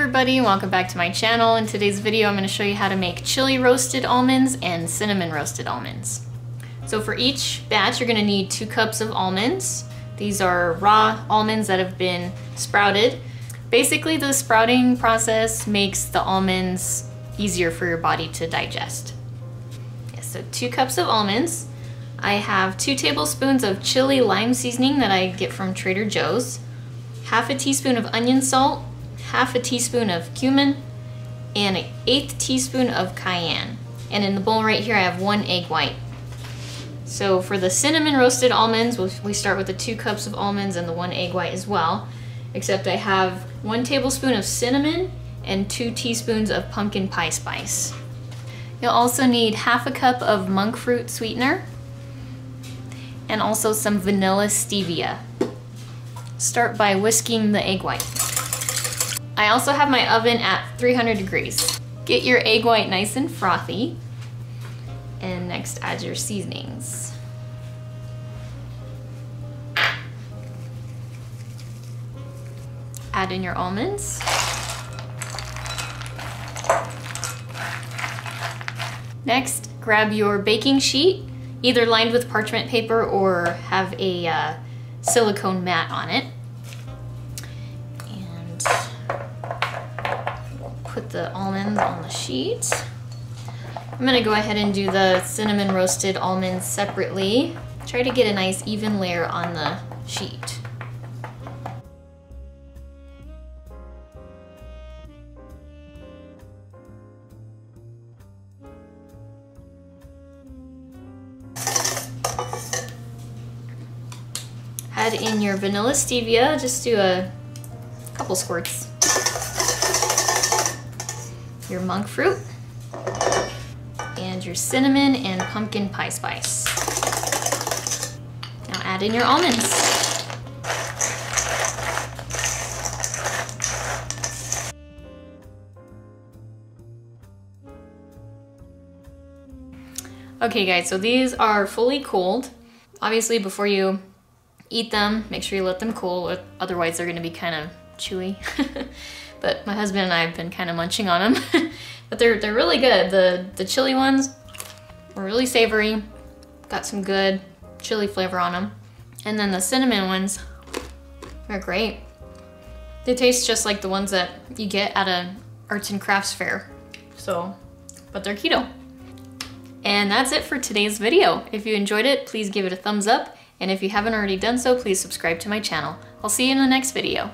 everybody, welcome back to my channel. In today's video I'm going to show you how to make chili roasted almonds and cinnamon roasted almonds. So for each batch you're going to need 2 cups of almonds. These are raw almonds that have been sprouted. Basically the sprouting process makes the almonds easier for your body to digest. So 2 cups of almonds. I have 2 tablespoons of chili lime seasoning that I get from Trader Joe's, half a teaspoon of onion salt, half a teaspoon of cumin, and an 1/8 teaspoon of cayenne. And in the bowl right here I have 1 egg white. So for the cinnamon roasted almonds, we start with the 2 cups of almonds and the 1 egg white as well, except I have 1 tablespoon of cinnamon and 2 teaspoons of pumpkin pie spice. You'll also need half a cup of monk fruit sweetener and also some vanilla stevia. Start by whisking the egg white. I also have my oven at 300 degrees. Get your egg white nice and frothy. And next add your seasonings. Add in your almonds. Next, grab your baking sheet, either lined with parchment paper or have a silicone mat on it. And we'll put the almonds on the sheet. I'm gonna go ahead and do the cinnamon roasted almonds separately. Try to get a nice even layer on the sheet. Add in your vanilla stevia, just do a couple squirts. Your monk fruit, and your cinnamon and pumpkin pie spice. Now add in your almonds. Okay guys, so these are fully cooled. Obviously before you eat them, make sure you let them cool, otherwise they're gonna be kind of chewy. But my husband and I have been kind of munching on them. But they're really good. The chili ones are really savory, got some good chili flavor on them. And then the cinnamon ones are great. They taste just like the ones that you get at an arts and crafts fair. So, but they're keto. And that's it for today's video. If you enjoyed it, please give it a thumbs up. And if you haven't already done so, please subscribe to my channel. I'll see you in the next video.